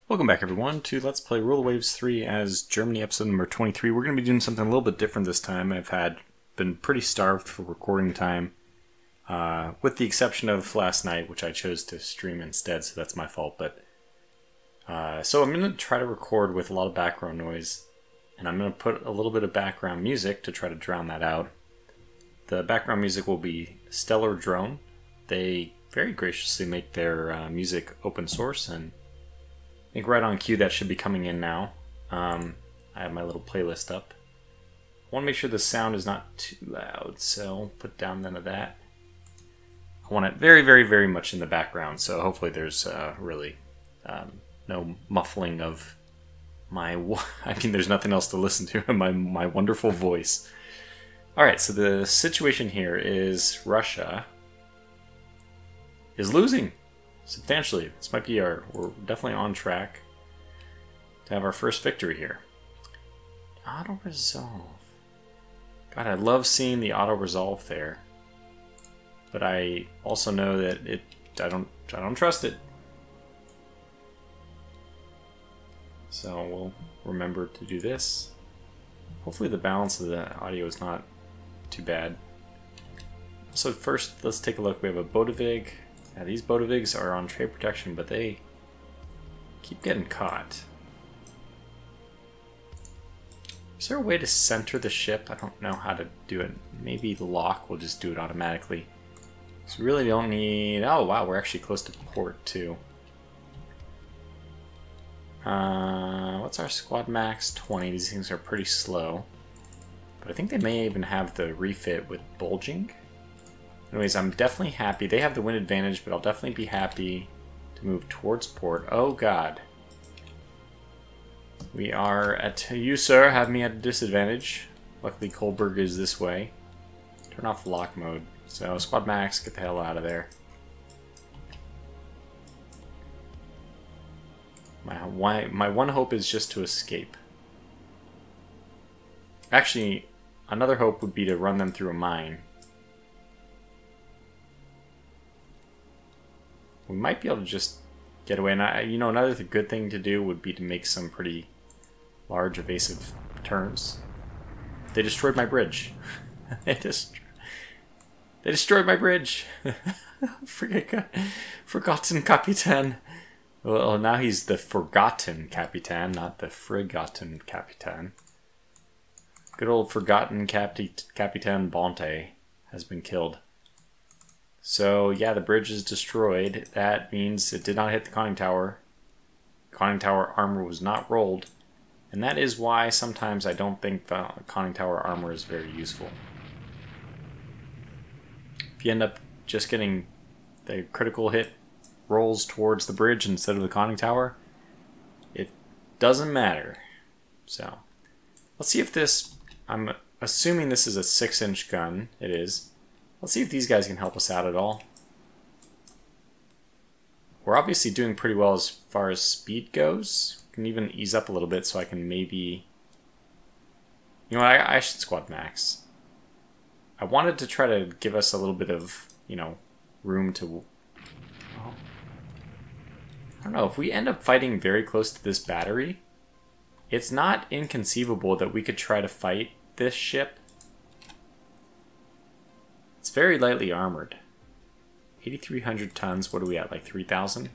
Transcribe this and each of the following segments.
Welcome back everyone to Let's Play Rule of Waves 3 as Germany episode number 23. We're going to be doing something a little bit different this time. Been pretty starved for recording time, with the exception of last night, which I chose to stream instead, so that's my fault. But so I'm going to try to record with a lot of background noise, and I'm going to put a little bit of background music to try to drown that out. The background music will be Stellar Drone. They very graciously make their music open source, and I think right on cue that should be coming in now. I have my little playlist up. I want to make sure the sound is not too loud, so I'll put down none of that. I want it very, very, very much in the background, so hopefully there's really no muffling of my... I mean, there's nothing else to listen to in my wonderful voice. Alright, so the situation here is Russia is losing substantially. This might be we're definitely on track to have our first victory here. Auto-resolve. God, I love seeing the auto-resolve there. But I also know that I don't trust it. So we'll remember to do this. Hopefully the balance of the audio is not too bad. So first, let's take a look. We have a Bodevig. Yeah, these Bodevigs are on trade protection, but they keep getting caught. Is there a way to center the ship? I don't know how to do it. Maybe the lock will just do it automatically. So we really don't need... Oh wow, we're actually close to port too. What's our squad max? 20. These things are pretty slow. But I think they may even have the refit with bulging. Anyways, I'm definitely happy. They have the wind advantage, but I'll definitely be happy to move towards port. Oh god. We are at... You, sir, have me at a disadvantage. Luckily, Kolberg is this way. Turn off lock mode. So, squad max, get the hell out of there. My one hope is just to escape. Actually, another hope would be to run them through a mine. We might be able to just get away. And you know, another good thing to do would be to make some pretty large evasive turns. They destroyed my bridge. They destroyed my bridge. Forgotten Capitan. Well, now he's the Forgotten Capitan, not the Forgotten Capitan. Good old Forgotten Capitan Bonte has been killed. So, yeah, the bridge is destroyed. That means it did not hit the conning tower. Conning tower armor was not rolled. And that is why sometimes I don't think the conning tower armor is very useful. If you end up just getting the critical hit rolls towards the bridge instead of the conning tower, it doesn't matter. So, let's see if this... I'm assuming this is a 6-inch gun. It is. Let's see if these guys can help us out at all. We're obviously doing pretty well as far as speed goes. Can even ease up a little bit so I can maybe... You know what, I should squad max. I wanted to try to give us a little bit of, you know, room to... Oh. I don't know, if we end up fighting very close to this battery, it's not inconceivable that we could try to fight this ship. It's very lightly armored. 8,300 tons. What are we at? Like 3,000?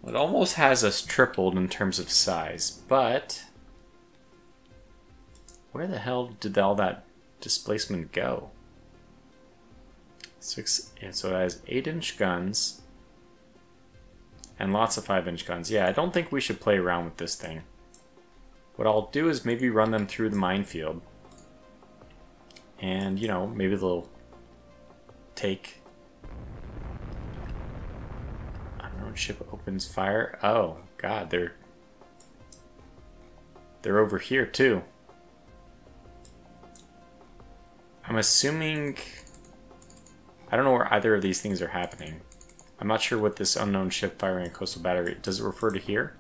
It almost has us tripled in terms of size, but where the hell did all that displacement go? So it has 8-inch guns and lots of 5-inch guns. Yeah, I don't think we should play around with this thing. What I'll do is maybe run them through the minefield. And, you know, maybe they'll take... Unknown ship opens fire. Oh, God, they're over here, too. I'm assuming... I don't know where either of these things are happening. I'm not sure what this unknown ship firing a coastal battery... Does it refer to here?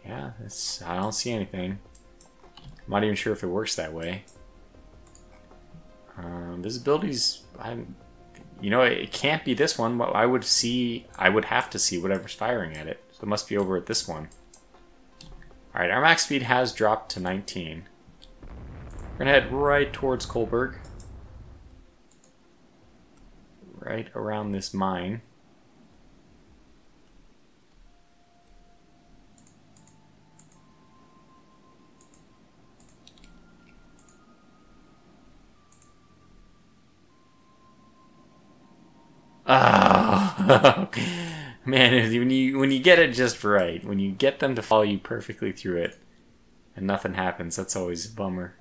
Yeah, I don't see anything. I'm not even sure if it works that way. Visibility's... You know, it can't be this one. I would have to see whatever's firing at it. So it must be over at this one. Alright, our max speed has dropped to 19. We're gonna head right towards Kolberg. Right around this mine. Oh, man, when you get it just right, when you get them to follow you perfectly through it, and nothing happens, that's always a bummer.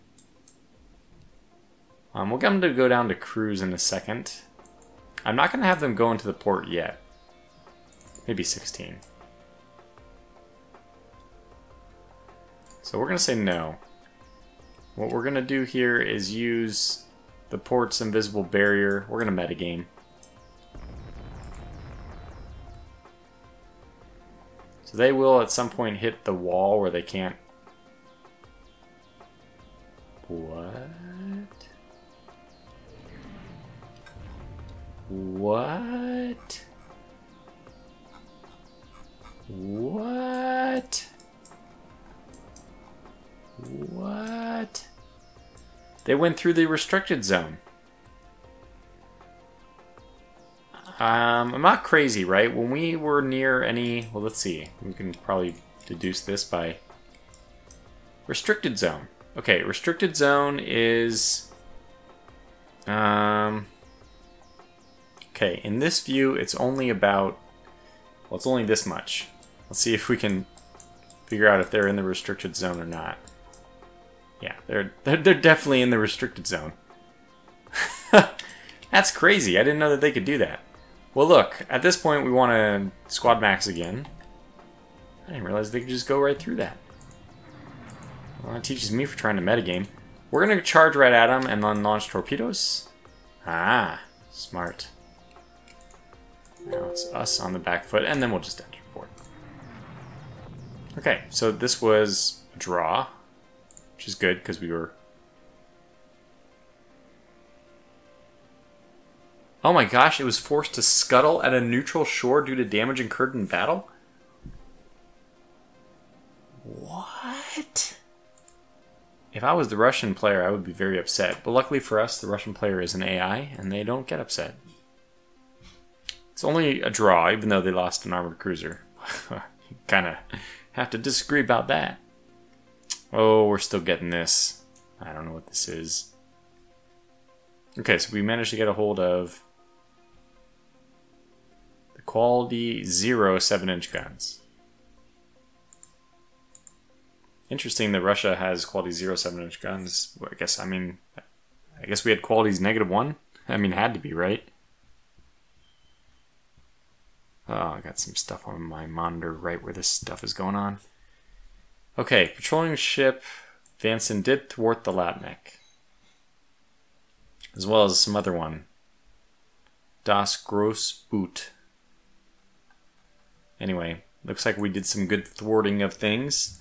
We'll get them to go down to cruise in a second. I'm not going to have them go into the port yet. Maybe 16. So we're going to say no. What we're going to do here is use the port's invisible barrier. We're going to metagame. So they will at some point hit the wall where they can't... What? What? What? What? They went through the restricted zone. I'm not crazy, right? When we were near any... Well, let's see. We can probably deduce this by... Restricted zone. Okay, restricted zone is... Okay, in this view, it's only about... Well, it's only this much. Let's see if we can figure out if they're in the restricted zone or not. Yeah, they're definitely in the restricted zone. That's crazy. I didn't know that they could do that. Well, look, at this point, we want to squad max again. I didn't realize they could just go right through that. Well, that teaches me for trying to metagame. We're going to charge right at them and then launch torpedoes. Ah, smart. Now it's us on the back foot, and then we'll just enter port. Okay, so this was a draw, which is good because we were... Oh my gosh, it was forced to scuttle at a neutral shore due to damage incurred in battle? What? If I was the Russian player, I would be very upset. But luckily for us, the Russian player is an AI, and they don't get upset. It's only a draw, even though they lost an armored cruiser. You kind of have to disagree about that. Oh, we're still getting this. I don't know what this is. Okay, so we managed to get a hold of the quality 0 7-inch guns. Interesting that Russia has quality 0 7-inch guns. I guess we had qualities -1. I mean, had to be, right? Oh, I got some stuff on my monitor right where this stuff is going on. Okay, patrolling ship Vanson did thwart the Lapnik. As well as some other one. Das Grossboot. Anyway, looks like we did some good thwarting of things.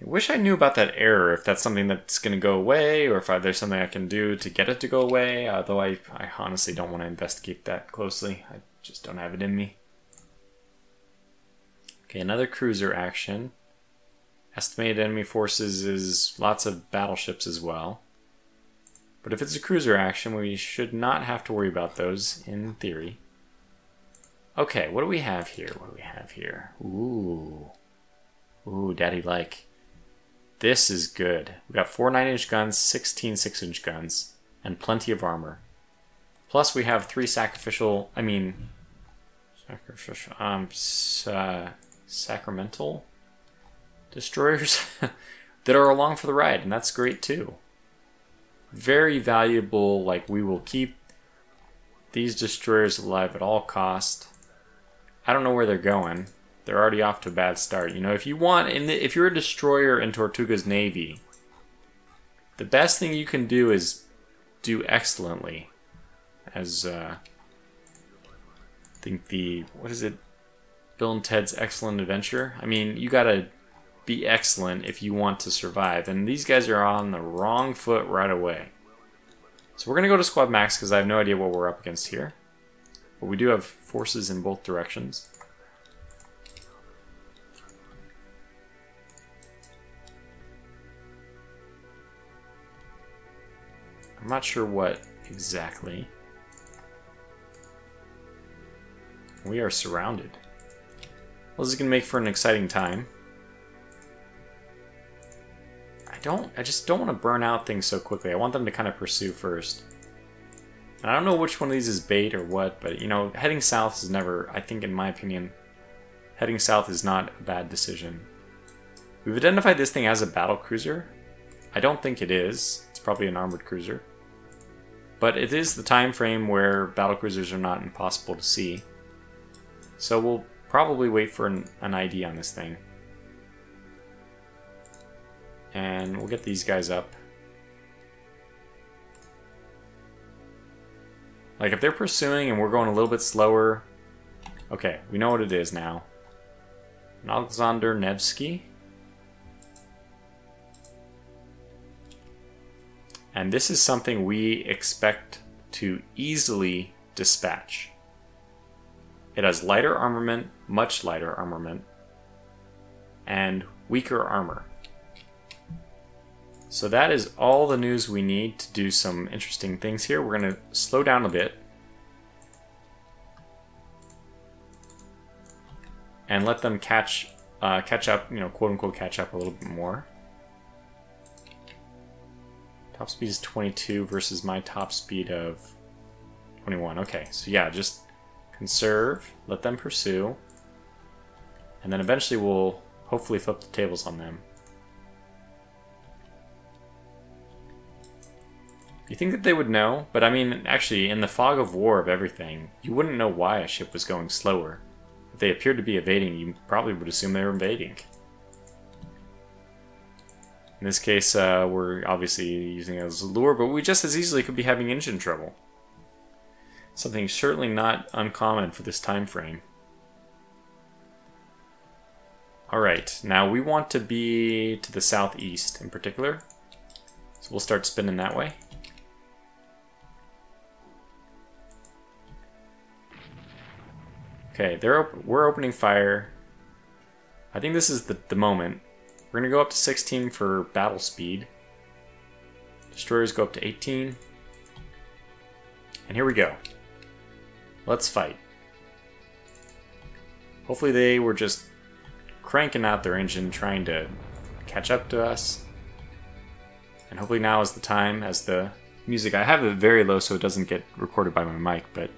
I wish I knew about that error, if that's something that's going to go away, or if there's something I can do to get it to go away, although I honestly don't want to investigate that closely. I just don't have it in me. Okay, another cruiser action. Estimated enemy forces is lots of battleships as well. But if it's a cruiser action, we should not have to worry about those, in theory. Okay, what do we have here? What do we have here? Ooh. Ooh, daddy like. This is good. We got 4 9-inch guns, 16 6-inch guns, and plenty of armor. Plus we have 3 sacramental destroyers that are along for the ride, and that's great too. Very valuable. Like, we will keep these destroyers alive at all cost. I don't know where they're going. They're already off to a bad start. You know, if you're a destroyer in Tortuga's navy, the best thing you can do is do excellently. As I think what is it? Bill and Ted's Excellent Adventure. I mean, you gotta be excellent if you want to survive. And these guys are on the wrong foot right away. So we're going to go to squad max because I have no idea what we're up against here. But we do have forces in both directions. I'm not sure what exactly. We are surrounded. Well, this is going to make for an exciting time. I just don't want to burn out things so quickly. I want them to kind of pursue first. And I don't know which one of these is bait or what, but you know, heading south is never, I think in my opinion, heading south is not a bad decision. We've identified this thing as a battle cruiser. I don't think it is. It's probably an armored cruiser. But it is the time frame where battle cruisers are not impossible to see. So we'll probably wait for an ID on this thing. And we'll get these guys up. Like if they're pursuing and we're going a little bit slower. Okay, we know what it is now. Alexander Nevsky. And this is something we expect to easily dispatch. It has lighter armament, much lighter armament, and weaker armor. So that is all the news we need to do some interesting things here. We're going to slow down a bit. And let them catch up, you know, quote unquote catch up a little bit more. Top speed is 22 versus my top speed of 21. Okay, so yeah, just conserve, let them pursue, and then eventually we'll hopefully flip the tables on them. You think that they would know, but I mean, actually, in the fog of war of everything, you wouldn't know why a ship was going slower. If they appeared to be evading, you probably would assume they were invading. In this case, we're obviously using it as a lure, but we just as easily could be having engine trouble. Something certainly not uncommon for this time frame. Alright, now we want to be to the southeast in particular. So we'll start spinning that way. Okay, we're opening fire. I think this is the moment. We're going to go up to 16 for battle speed. Destroyers go up to 18. And here we go. Let's fight. Hopefully they were just cranking out their engine, trying to catch up to us. And hopefully now is the time, as the music... I have it very low so it doesn't get recorded by my mic, but...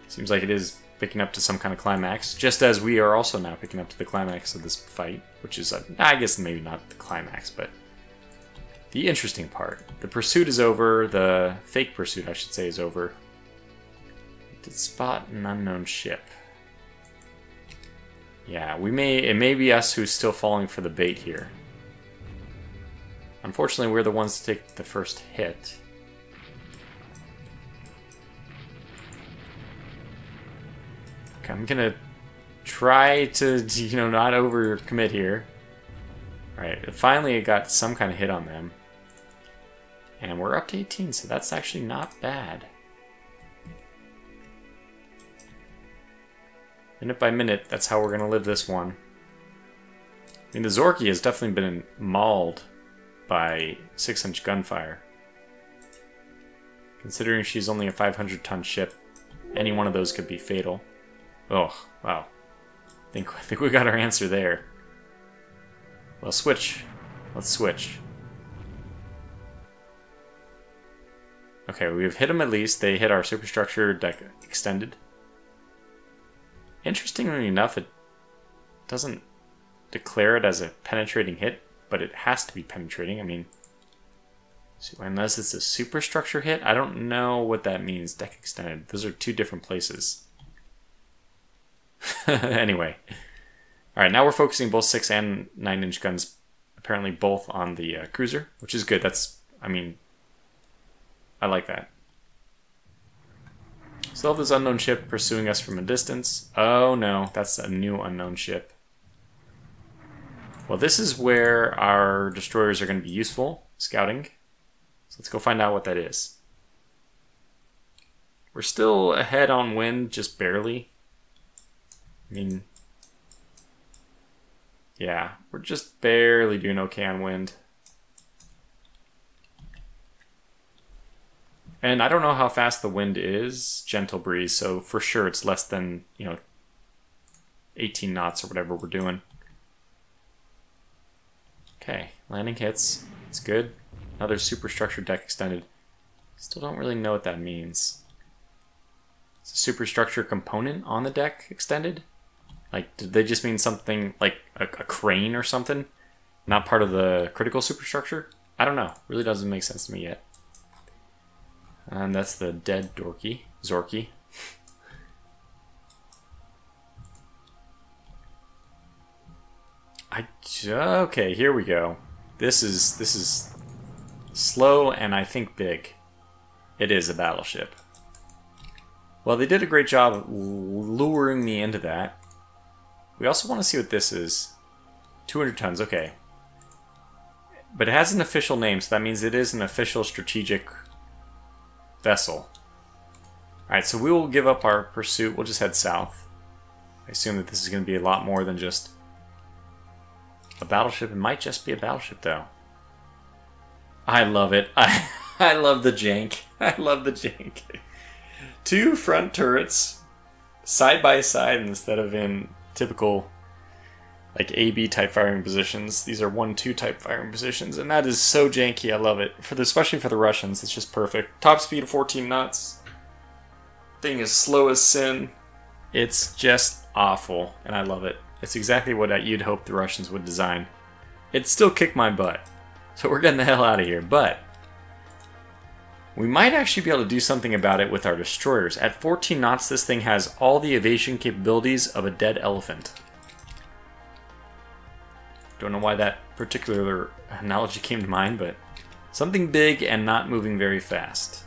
seems like it is picking up to some kind of climax, just as we are also now picking up to the climax of this fight, which is, I guess maybe not the climax, but the interesting part. The pursuit is over, the fake pursuit, I should say, is over. Did spot an unknown ship. Yeah, it may be us who's still falling for the bait here. Unfortunately, we're the ones to take the first hit. Okay, I'm gonna try to, you know, not overcommit here. Alright, finally it got some kind of hit on them. And we're up to 18, so that's actually not bad. Minute by minute, that's how we're gonna live this one. I mean, the Zorky has definitely been mauled by 6-inch gunfire. Considering she's only a 500-ton ship, any one of those could be fatal. Oh, wow. I think we got our answer there. Well, switch. Let's switch. Okay, we've hit them at least. They hit our superstructure deck extended. Interestingly enough, it doesn't declare it as a penetrating hit, but it has to be penetrating. I mean, unless it's a superstructure hit, I don't know what that means, deck extended. Those are two different places. Anyway. Alright, now we're focusing both 6 and 9-inch guns, apparently both on the cruiser, which is good. That's, I mean, I like that. Still have this unknown ship pursuing us from a distance. Oh no, that's a new unknown ship. Well, this is where our destroyers are going to be useful, scouting. So let's go find out what that is. We're still ahead on wind, just barely. I mean, yeah, we're just barely doing okay on wind. And I don't know how fast the wind is, gentle breeze, so for sure it's less than, 18 knots or whatever we're doing. Okay, landing hits. It's good. Another superstructure deck extended. Still don't really know what that means. Is a superstructure component on the deck extended? Like, did they just mean something like a crane or something? Not part of the critical superstructure? I don't know. Really doesn't make sense to me yet. And that's the dead Zorky. Okay, here we go. This is slow and I think big. It is a battleship. Well, they did a great job luring me into that. We also want to see what this is. 200 tons, okay. But it has an official name, so that means it is an official strategic vessel. Alright, so we will give up our pursuit. We'll just head south. I assume that this is going to be a lot more than just a battleship. It might just be a battleship, though. I love it. I love the jank. I love the jank. 2 front turrets, side by side instead of in typical like AB type firing positions. These are 1-2 type firing positions, and that is so janky. I love it. Especially for the Russians, it's just perfect. Top speed of 14 knots. Thing is slow as sin. It's just awful, and I love it. It's exactly what you'd hope the Russians would design. It'd still kick my butt. So we're getting the hell out of here, but we might actually be able to do something about it with our destroyers. At 14 knots, this thing has all the evasion capabilities of a dead elephant. Don't know why that particular analogy came to mind, but something big and not moving very fast.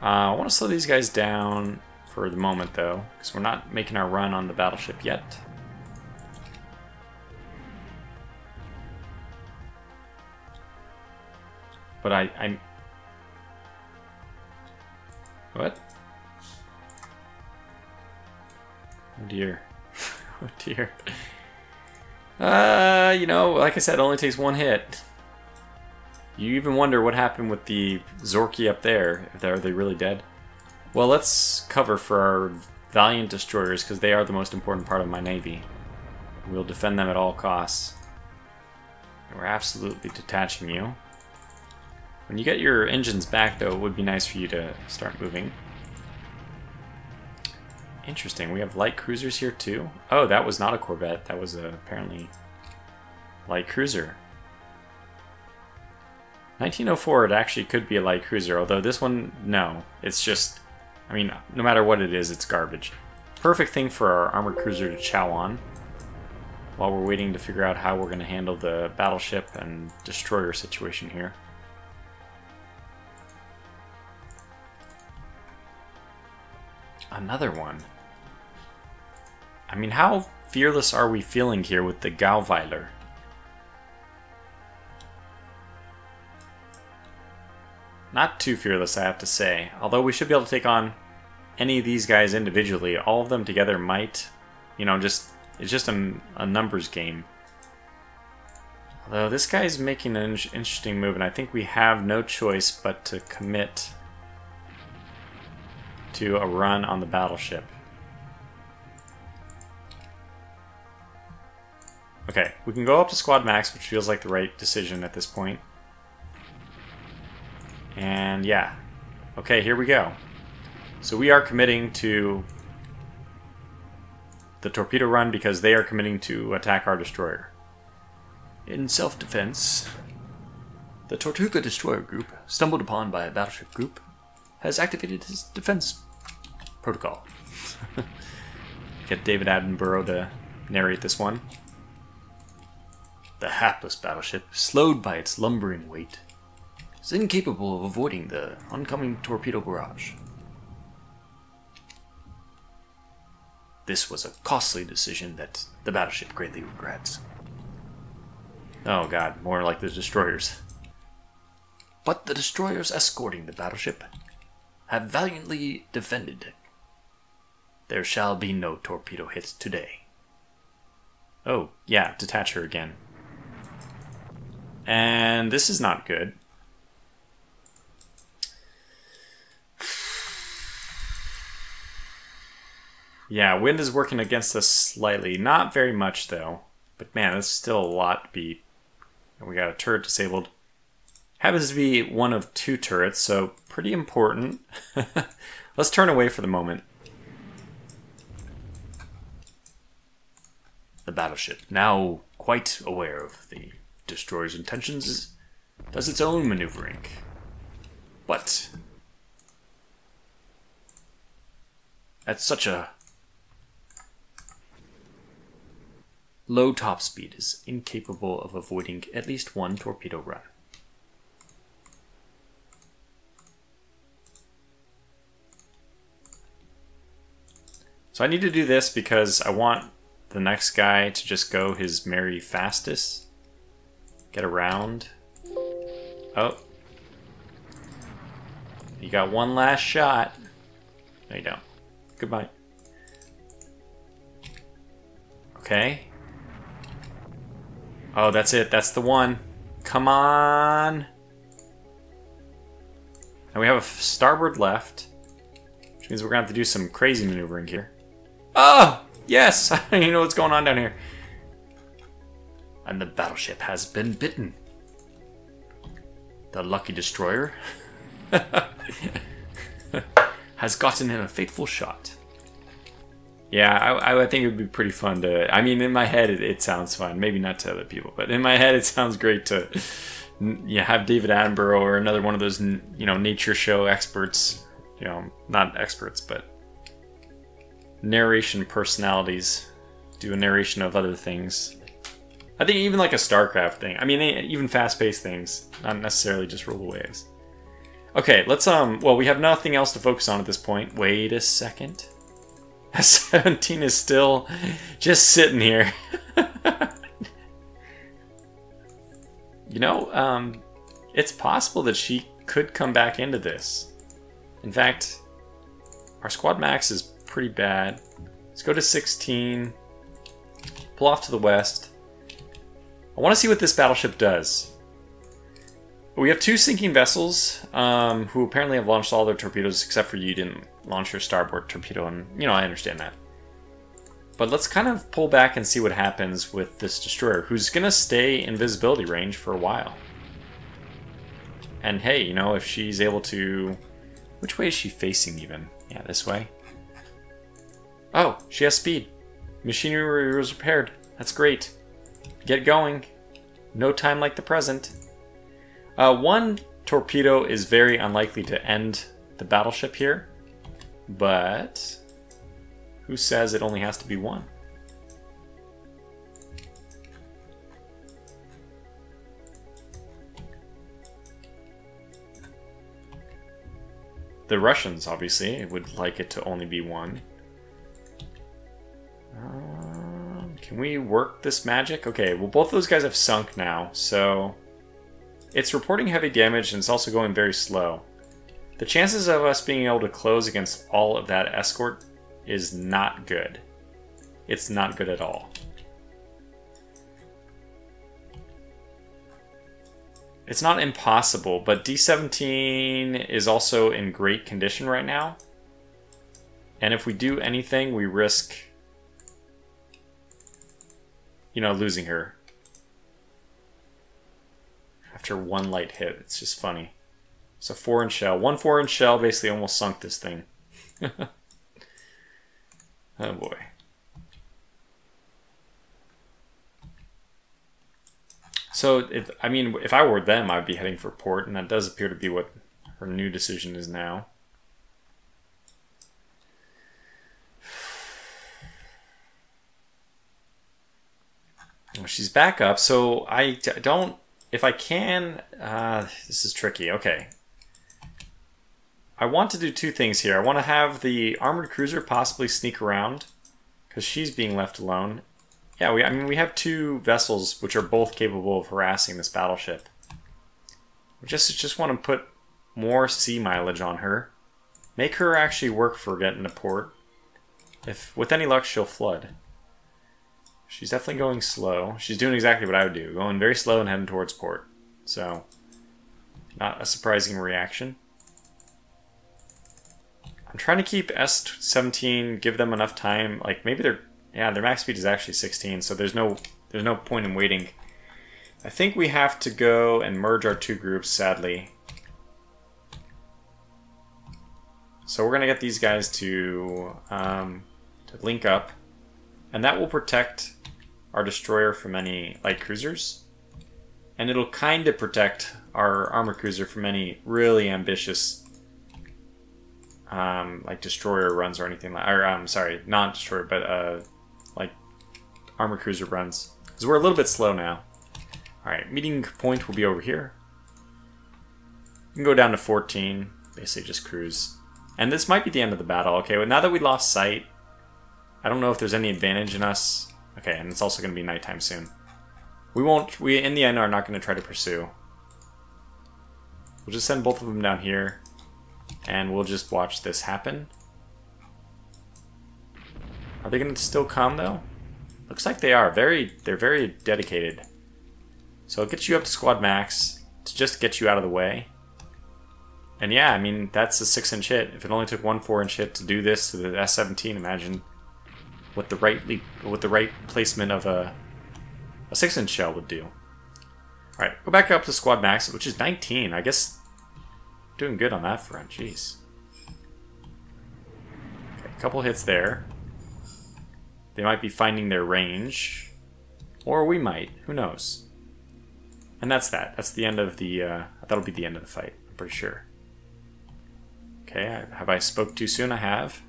I want to slow these guys down for the moment, though, because we're not making our run on the battleship yet. But I'm... What? Oh dear. Oh dear. Like I said, it only takes 1 hit. You even wonder what happened with the Zorky up there. Are they really dead? Well, let's cover for our valiant destroyers, because they are the most important part of my navy. We'll defend them at all costs. We're absolutely detaching you. When you get your engines back, though, it would be nice for you to start moving. Interesting, we have light cruisers here too? Oh, that was not a corvette, that was apparently light cruiser. 1904, it actually could be a light cruiser, although this one, no. It's just, I mean, no matter what it is, it's garbage. Perfect thing for our armored cruiser to chow on while we're waiting to figure out how we're going to handle the battleship and destroyer situation here. Another one. I mean, how fearless are we feeling here with the Gauweiler? Not too fearless, I have to say. Although we should be able to take on any of these guys individually. All of them together might, it's just a numbers game. Although this guy's making an interesting move, and I think we have no choice but to commit to a run on the battleship. Okay, we can go up to squad max, which feels like the right decision at this point. And yeah. Okay, here we go. So we are committing to the torpedo run because they are committing to attack our destroyer. In self-defense, the Tortuga destroyer group, stumbled upon by a battleship group, has activated his defense protocol. Get David Attenborough to narrate this one. The hapless battleship, slowed by its lumbering weight, is incapable of avoiding the oncoming torpedo barrage. This was a costly decision that the battleship greatly regrets. Oh god, more like the destroyers. But the destroyers escorting the battleship have valiantly defended. There shall be no torpedo hits today. Oh, yeah, detach her again. And this is not good. Yeah, wind is working against us slightly. Not very much, though. But man, that's still a lot to beat. And we got a turret disabled. Happens to be one of 2 turrets, so pretty important. Let's turn away for the moment. The battleship, now quite aware of the destroyer's intentions, does its own maneuvering. But at such a low top speed is incapable of avoiding at least one torpedo run. So I need to do this because I want the next guy to just go his merry fastest. Get around. Oh. You got one last shot. No, you don't. Goodbye. Okay. Oh, that's it. That's the one. Come on. And we have a starboard left, which means we're going to have to do some crazy maneuvering here. Oh! Yes! I don't even know what's going on down here. And the battleship has been bitten. The lucky destroyer has gotten in a fateful shot. Yeah, I think it would be pretty fun to... I mean, in my head, it sounds fun. Maybe not to other people, but in my head, it sounds great to have David Attenborough or another one of those, nature show experts. Not experts, but narration personalities do a narration of other things. I think even like a StarCraft thing. I mean, even fast-paced things, not necessarily just roll the waves. Okay, let's well, we have nothing else to focus on at this point. Wait a second. S-17 is still just sitting here. It's possible that she could come back into this. In fact, our squad max is pretty bad. Let's go to 16. Pull off to the west. I want to see what this battleship does. We have 2 sinking vessels who apparently have launched all their torpedoes, except for you didn't launch your starboard torpedo, and I understand that. But let's kind of pull back and see what happens with this destroyer, who's going to stay in visibility range for a while. And hey, if she's able to... Which way is she facing even? Yeah, this way. Oh, she has speed. Machinery was repaired. That's great. Get going. No time like the present. 1 torpedo is very unlikely to end the battleship here, but who says it only has to be 1? The Russians, obviously, would like it to only be 1. Can we work this magic? Okay, well, both those guys have sunk now, so... It's reporting heavy damage, and it's also going very slow. The chances of us being able to close against all of that escort is not good. It's not good at all. It's not impossible, but D-17 is also in great condition right now. And if we do anything, we risk, losing her. After 1 light hit. It's just funny. So 4-inch shell. 1 4-inch shell basically almost sunk this thing. Oh boy. So, if I were them, I'd be heading for port, and that does appear to be what her new decision is now. Well, she's back up, so I don't... If I can... this is tricky. Okay. I want to do 2 things here. I want to have the armored cruiser possibly sneak around because she's being left alone. Yeah, I mean, we have two vessels which are both capable of harassing this battleship. We just want to put more sea mileage on her. Make her actually work for getting to port. If with any luck, she'll flood. She's definitely going slow. She's doing exactly what I would do. Going very slow and heading towards port. So, not a surprising reaction. I'm trying to keep S-17, give them enough time. Like, maybe their max speed is actually 16, so there's no point in waiting. I think we have to go and merge our two groups, sadly. So we're going to get these guys to link up. And that will protect our destroyer from any light cruisers. And it'll kind of protect our armor cruiser from any really ambitious like destroyer runs or anything like, or sorry, not destroyer, but like armor cruiser runs. Because we're a little bit slow now. Alright, meeting point will be over here. You can go down to 14, basically just cruise. And this might be the end of the battle. Okay, well, now that we lost sight, I don't know if there's any advantage in us. Okay, and it's also going to be nighttime soon. We in the end are not going to try to pursue. We'll just send both of them down here, and we'll just watch this happen. Are they going to still come though? Looks like they are. They're very dedicated. So it gets you up to squad max to just get you out of the way. And yeah, I mean, that's a 6-inch hit. If it only took one 4-inch hit to do this to the S-17, imagine what the right placement of a 6-inch shell would do. Alright, go back up to squad max, which is 19. I guess doing good on that front. Jeez. Okay, a couple hits there. They might be finding their range. Or we might. Who knows? And that's that. That's the end of the... that'll be the end of the fight. I'm pretty sure. Okay, have I spoke too soon? I have.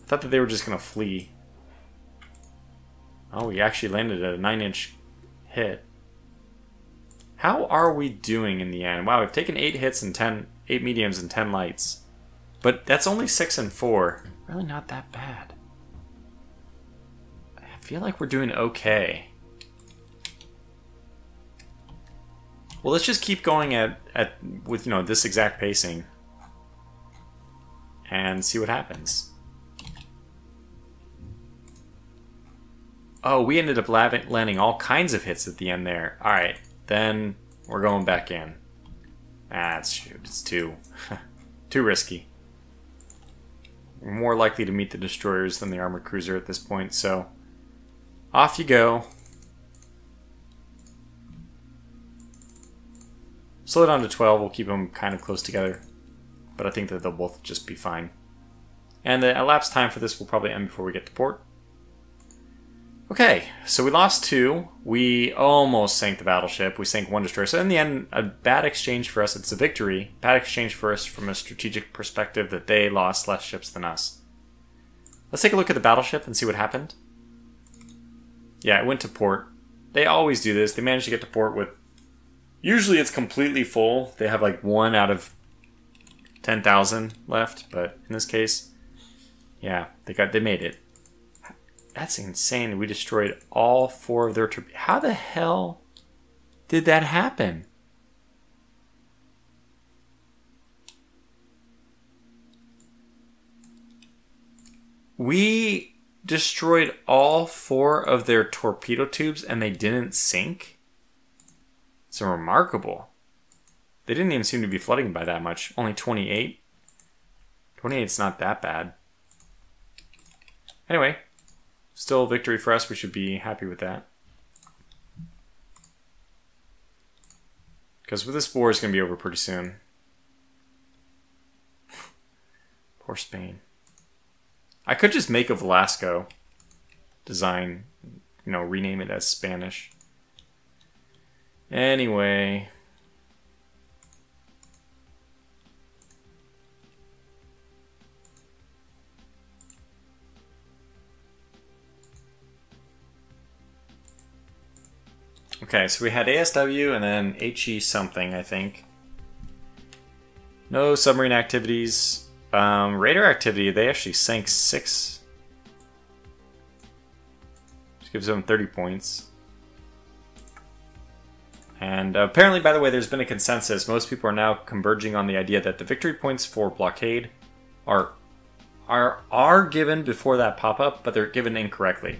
I thought that they were just going to flee. Oh, we actually landed at a 9-inch hit. How are we doing in the end? Wow, we've taken 8 hits and 8 mediums and 10 lights. But that's only 6 and 4. Really not that bad. I feel like we're doing okay. Well, let's just keep going with this exact pacing and see what happens. Oh, we ended up landing all kinds of hits at the end there. All right, then we're going back in. It's too risky. We're more likely to meet the destroyers than the armored cruiser at this point, so off you go. Slow it down to 12. We'll keep them kind of close together, but I think that they'll both just be fine. And the elapsed time for this will probably end before we get to port. Okay, so we lost 2. We almost sank the battleship. We sank 1 destroyer. So in the end, a bad exchange for us. It's a victory. Bad exchange for us from a strategic perspective that they lost less ships than us. Let's take a look at the battleship and see what happened. Yeah, it went to port. They always do this. They managed to get to port with... Usually it's completely full. They have like 1 out of 10,000 left, but in this case, yeah, they made it. That's insane. We destroyed all 4 of their torpedoes. How the hell did that happen? We destroyed all 4 of their torpedo tubes and they didn't sink? It's remarkable. They didn't even seem to be flooding by that much. Only 28. 28's not that bad. Anyway, still a victory for us. We should be happy with that. Because this war is going to be over pretty soon. Poor Spain. I could just make a Velasco design, rename it as Spanish. Anyway. Okay, so we had ASW and then HE something, I think. No submarine activities. Radar activity, they actually sank 6. gives them 30 points. And apparently, by the way, there's been a consensus. Most people are now converging on the idea that the victory points for blockade are given before that pop-up, but they're given incorrectly.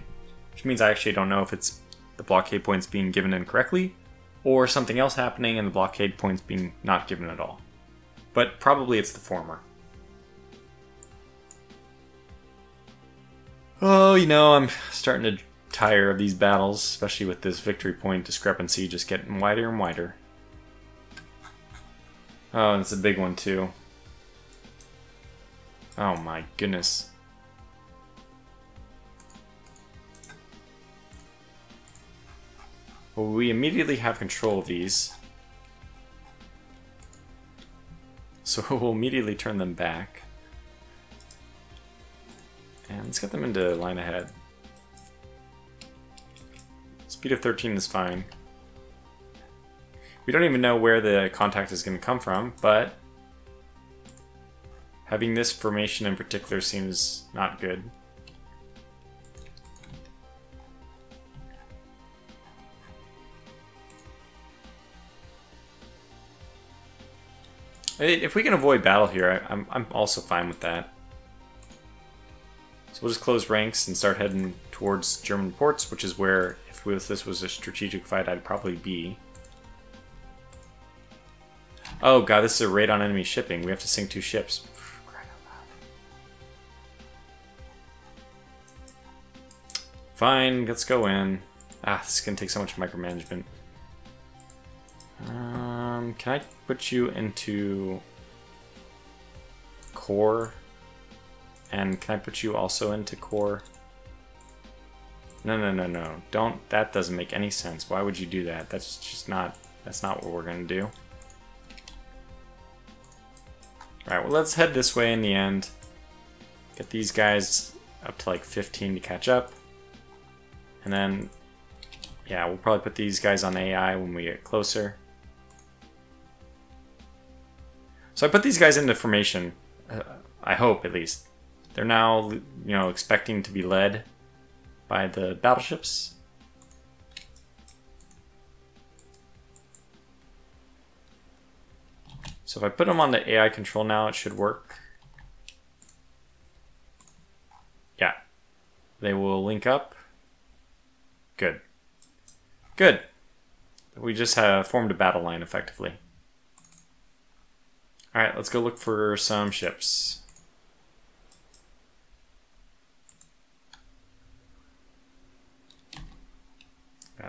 Which means I actually don't know if it's the blockade points being given incorrectly, or something else happening and the blockade points being not given at all. But probably it's the former. Oh, you know, I'm starting to tire of these battles, especially with this victory point discrepancy just getting wider and wider. Oh, and it's a big one too. Oh my goodness. Well, we immediately have control of these. So we'll immediately turn them back. And let's get them into line ahead. Speed of 13 is fine. We don't even know where the contact is going to come from, but having this formation in particular seems not good. If we can avoid battle here, I'm also fine with that. So we'll just close ranks and start heading towards German ports, which is where, if this was a strategic fight, I'd probably be. Oh god, this is a raid on enemy shipping. We have to sink 2 ships. Fine, let's go in. Ah, this is going to take so much micromanagement. Can I put you into core? And can I put you also into core? No. Don't. That doesn't make any sense. Why would you do that? That's just not. That's not what we're gonna do. Alright, well, let's head this way in the end. Get these guys up to like 15 to catch up. And then, yeah, we'll probably put these guys on AI when we get closer. So I put these guys into formation. I hope, at least. They're now, you know, expecting to be led by the battleships. So if I put them on the AI control now, it should work. Yeah. They will link up. Good. Good. We just have formed a battle line, effectively. Alright, let's go look for some ships.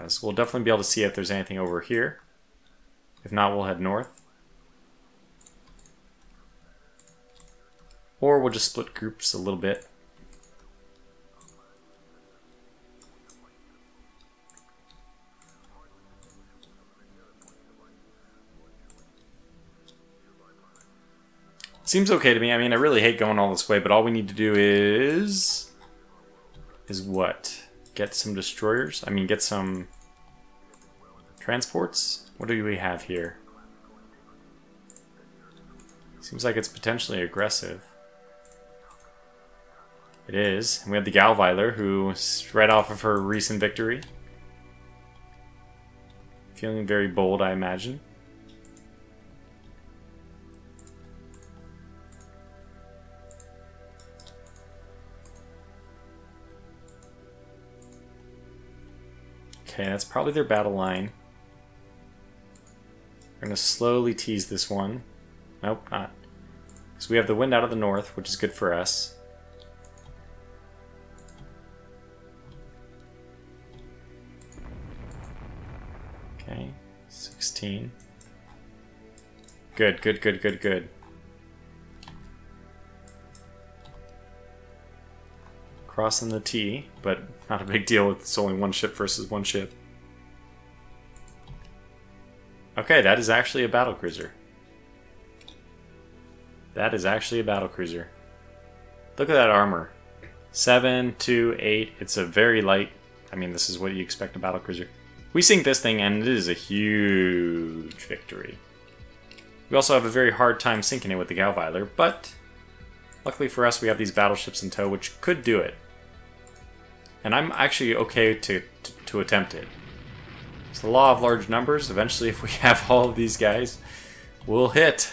So we'll definitely be able to see if there's anything over here. If not, we'll head north. Or we'll just split groups a little bit. Seems okay to me. I mean, I really hate going all this way, but all we need to do is what? Get some destroyers? I mean, get some transports? What do we have here? Seems like it's potentially aggressive. It is. And we have the Galweiler, who's right off of her recent victory. Feeling very bold, I imagine. Okay, that's probably their battle line. We're going to slowly tease this one. Nope, not. So we have the wind out of the north, which is good for us. Okay, 16. Good, good, good, good, good. Crossing the T, but not a big deal. It's only one ship versus one ship. Okay, that is actually a battlecruiser. That is actually a battlecruiser. Look at that armor. 7, 2, 8. It's a very light. I mean, this is what you expect a battlecruiser. We sink this thing, and it is a huge victory. We also have a very hard time sinking it with the Galweiler, but luckily for us, we have these battleships in tow, which could do it. And I'm actually okay to attempt it. It's the law of large numbers. Eventually, if we have all of these guys, we'll hit.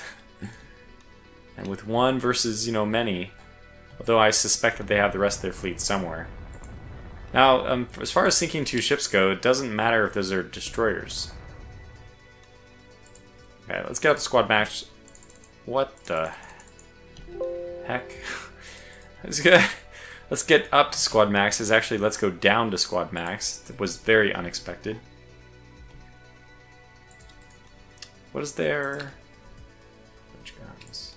And with one versus, you know, many, although I suspect that they have the rest of their fleet somewhere. Now, as far as sinking 2 ships go, it doesn't matter if those are destroyers. Okay, let's get up to squad max. What the heck? Let's get up to squad max. Actually, let's go down to squad max. It was very unexpected. What is there? Which guns?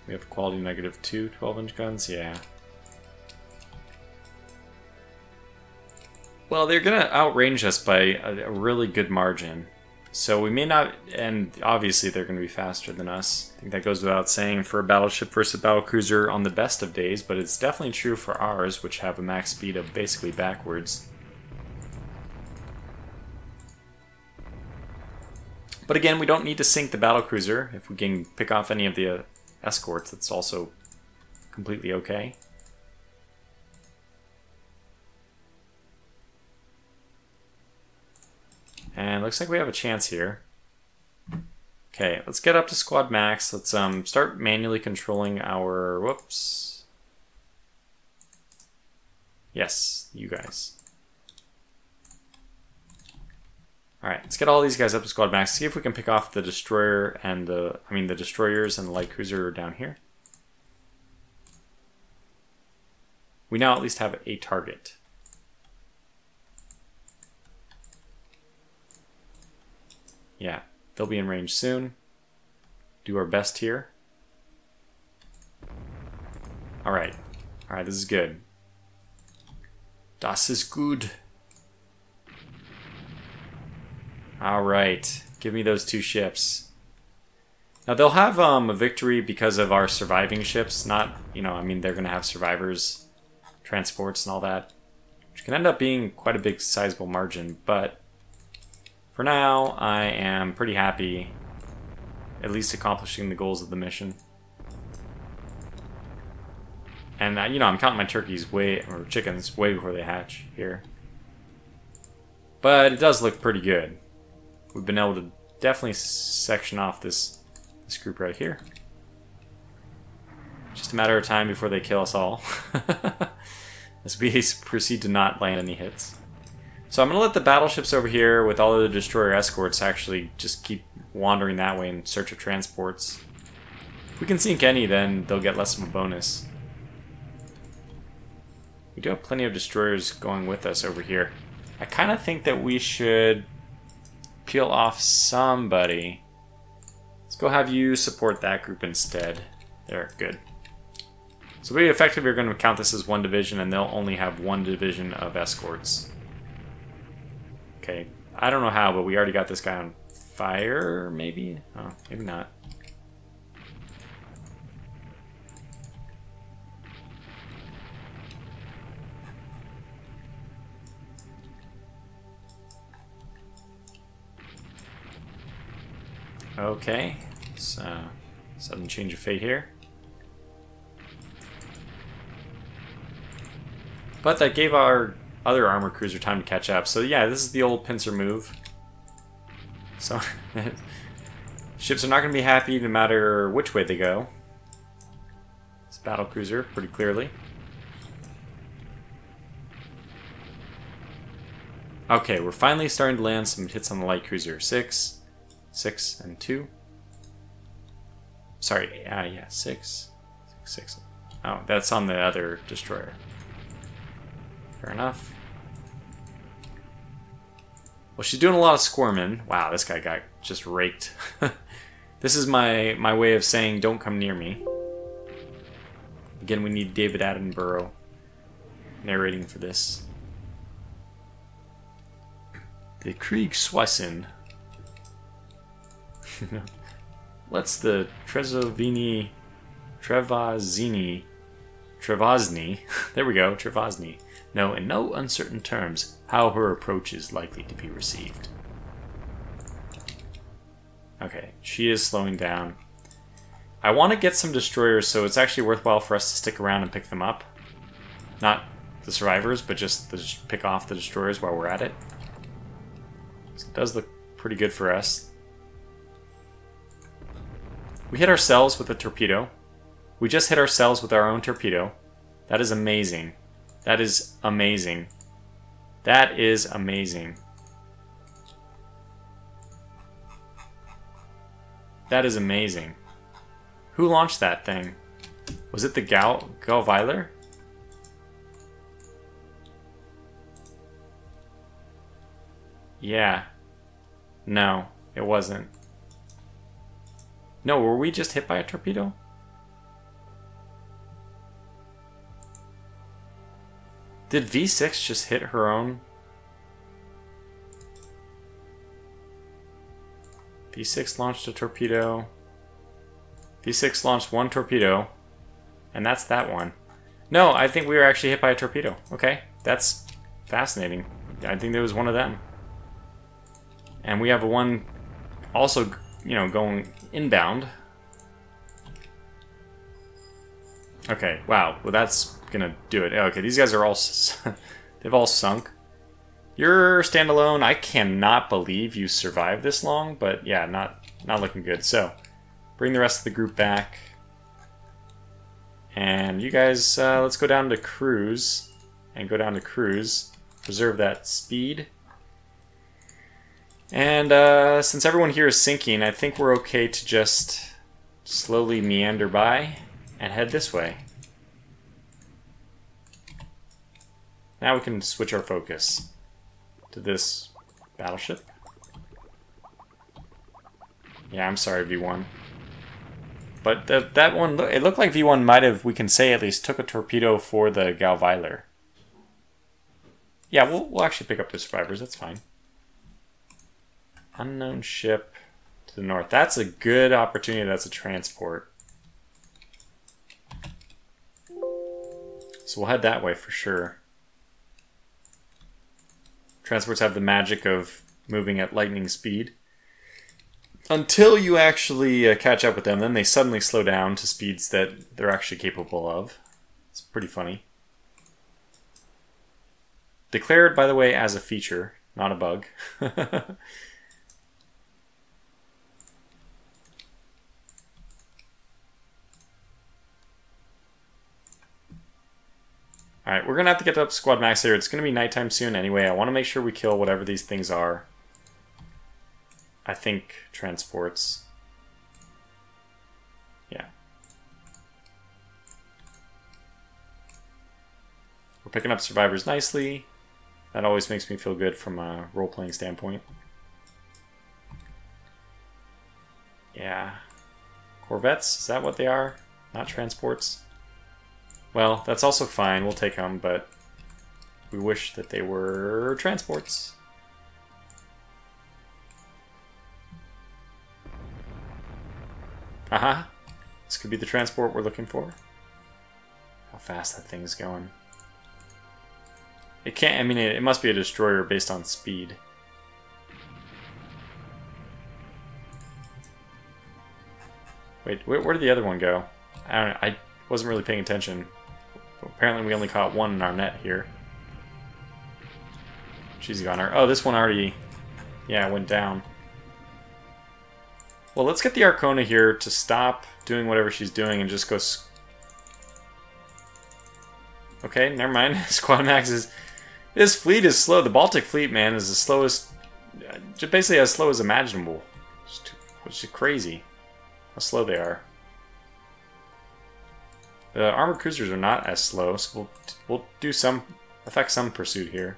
We have quality -2 12-inch guns. Yeah. Well, they're gonna outrange us by a really good margin. So we may not, and obviously they're going to be faster than us. I think that goes without saying for a battleship versus a battlecruiser on the best of days, but it's definitely true for ours, which have a max speed of basically backwards. But again, we don't need to sink the battlecruiser. If we can pick off any of the escorts, that's also completely okay. And looks like we have a chance here. Okay, let's get up to squad max. Let's start manually controlling our... Whoops. Yes, you guys. Alright, let's get all these guys up to squad max. See if we can pick off the destroyer and the... the destroyers and the light cruiser down here. We now at least have a target. Yeah, they'll be in range soon. Do our best here. Alright. Alright, this is good. Das ist gut. Alright. Give me those 2 ships. Now, they'll have a victory because of our surviving ships. Not, they're going to have survivors, transports, and all that. Which can end up being quite a big, sizable margin, but... For now, I am pretty happy, at least accomplishing the goals of the mission. And, I'm counting my turkeys or chickens way before they hatch here. But it does look pretty good. We've been able to definitely section off this group right here. Just a matter of time before they kill us all. As we proceed to not land any hits. So I'm going to let the battleships over here with all of the destroyer escorts actually just keep wandering that way in search of transports. If we can sink any, then they'll get less of a bonus. We do have plenty of destroyers going with us over here. I kind of think that we should peel off somebody. Let's go have you support that group instead. There, good. So we effectively are going to count this as 1 division, and they'll only have 1 division of escorts. Okay, I don't know how, but we already got this guy on fire, maybe? Oh, maybe not. Okay, so sudden change of fate here. But that gave our other armor cruiser time to catch up. So yeah, this is the old pincer move. So ships are not going to be happy no matter which way they go. It's battle cruiser, pretty clearly. Okay, we're finally starting to land some hits on the light cruiser. 6, 6, and 2. Sorry, yeah, 6, 6. Oh, that's on the other destroyer. Fair enough. Well, she's doing a lot of squirming. Wow, this guy got just raked. This is my way of saying don't come near me. Again, we need David Attenborough narrating for this. The Kriegswaffen. Let's the Trevozny. There we go, Trevozny. Know in no uncertain terms how her approach is likely to be received. Okay, she is slowing down. I want to get some destroyers, so it's actually worthwhile for us to stick around and pick them up. Not the survivors, but just pick off the destroyers while we're at it. So it does look pretty good for us. We hit ourselves with a torpedo. We just hit ourselves with our own torpedo. That is amazing. That is amazing. That is amazing. That is amazing. Who launched that thing? Was it the Galweiler? Yeah. No, it wasn't. No, were we just hit by a torpedo? Did V6 just hit her own? V6 launched a torpedo. V6 launched one torpedo. And that's that one. No, I think we were actually hit by a torpedo. Okay, that's fascinating. I think there was one of them. And we have one also, you know, going inbound. Okay, wow. Well, that's gonna do it. Okay, these guys are all... they've all sunk. You're standalone. I cannot believe you survived this long, but yeah, not looking good. So, bring the rest of the group back. And you guys, let's go down to cruise. And go down to cruise. Preserve that speed. And since everyone here is sinking, I think we're okay to just slowly meander by and head this way. Now we can switch our focus to this battleship. Yeah, I'm sorry, V1. But that one, it looked like V1 might have, we can say at least, took a torpedo for the Galweiler. Yeah, we'll actually pick up the survivors, that's fine. Unknown ship to the north. That's a good opportunity. That's a transport. So we'll head that way for sure. Transports have the magic of moving at lightning speed. Until you actually catch up with them, then they suddenly slow down to speeds that they're actually capable of. It's pretty funny. Declared, by the way, as a feature, not a bug. Alright, we're going to have to get up squad max here. It's going to be nighttime soon anyway. I want to make sure we kill whatever these things are. I think transports. Yeah. We're picking up survivors nicely. That always makes me feel good from a role-playing standpoint. Yeah. Corvettes, is that what they are? Not transports? Well, that's also fine. We'll take them, but we wish that they were transports. Aha! This could be the transport we're looking for. How fast that thing's going. It can't, I mean, it must be a destroyer based on speed. Wait, where did the other one go? I don't know, I wasn't really paying attention. Apparently we only caught one in our net here. She's gone. Oh, this one already, yeah, went down. Well, let's get the Arcona here to stop doing whatever she's doing and just go... Okay, never mind. Squad max is... This fleet is slow. The Baltic fleet, man, is the slowest... Just basically as slow as imaginable. Which is crazy how slow they are. The armored cruisers are not as slow, so we'll do some... affect some pursuit here.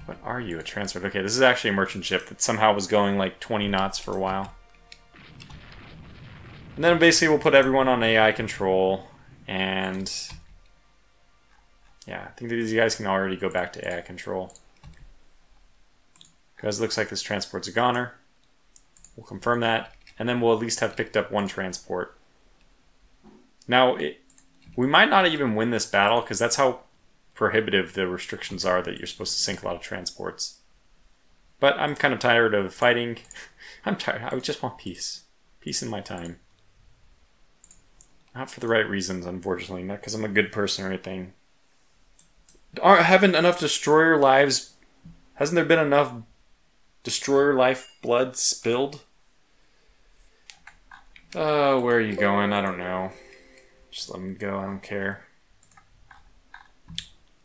What are you, a transport? Okay, this is actually a merchant ship that somehow was going like 20 knots for a while. And then basically we'll put everyone on AI control, and... yeah, I think that these guys can already go back to AI control. Because it looks like this transport's a goner. We'll confirm that, and then we'll at least have picked up one transport. Now, we might not even win this battle, because that's how prohibitive the restrictions are that you're supposed to sink a lot of transports. But I'm kind of tired of fighting. I'm tired. I just want peace. Peace in my time. Not for the right reasons, unfortunately. Not because I'm a good person or anything. Haven't enough destroyer lives... Hasn't there been enough destroyer life blood spilled? Where are you going? I don't know. Just let me go. I don't care.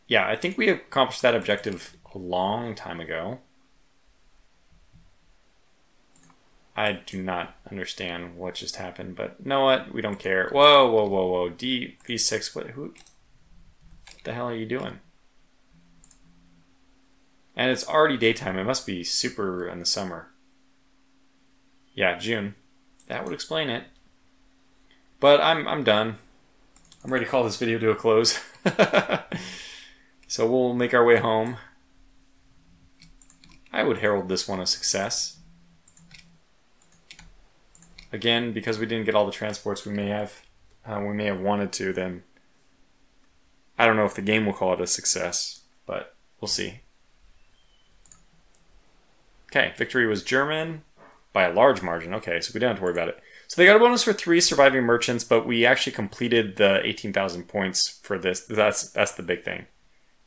Yeah, I think we accomplished that objective a long time ago. I do not understand what just happened, but you know what? We don't care. Whoa, whoa, whoa, whoa. V6, what the hell are you doing? And it's already daytime. It must be super in the summer. Yeah, June. That would explain it. But I'm done. I'm ready to call this video to a close. So we'll make our way home. I would herald this one a success. Again, because we didn't get all the transports we may have wanted to, then I don't know if the game will call it a success, but we'll see. Okay, victory was German by a large margin. Okay, so we don't have to worry about it. So they got a bonus for 3 surviving merchants, but we actually completed the 18,000 points for this. That's the big thing.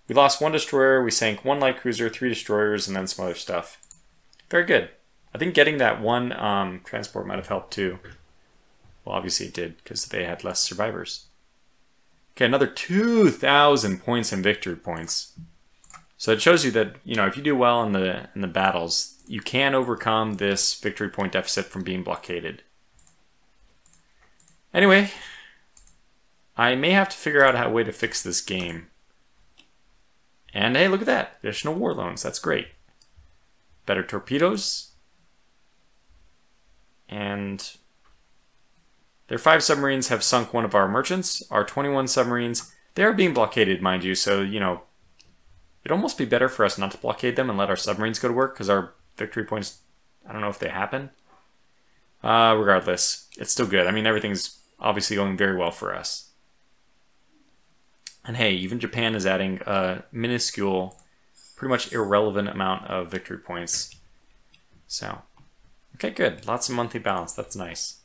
We lost 1 destroyer, we sank 1 light cruiser, 3 destroyers, and then some other stuff. Very good. I think getting that 1 transport might have helped too. Well, obviously it did, because they had less survivors. Okay, another 2,000 points in victory points. So it shows you that, you know, if you do well in the battles, you can overcome this victory point deficit from being blockaded. Anyway, I may have to figure out a way to fix this game. And hey, look at that. Additional war loans. That's great. Better torpedoes. And their 5 submarines have sunk 1 of our merchants. Our 21 submarines, they are being blockaded, mind you. So, you know, it'd almost be better for us not to blockade them and let our submarines go to work, because our victory points, I don't know if they happen. Regardless, it's still good. I mean, everything's obviously going very well for us. And hey, even Japan is adding a minuscule, pretty much irrelevant amount of victory points. So, okay, good. Lots of monthly balance. That's nice.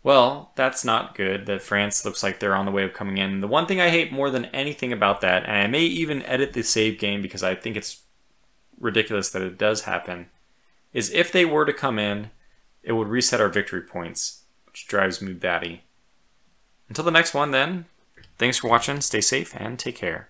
Well, that's not good that France looks like they're on the way of coming in. The one thing I hate more than anything about that, and I may even edit the save game because I think it's ridiculous that it does happen, is if they were to come in, it would reset our victory points, which drives me batty. Until the next one then, thanks for watching, stay safe, and take care.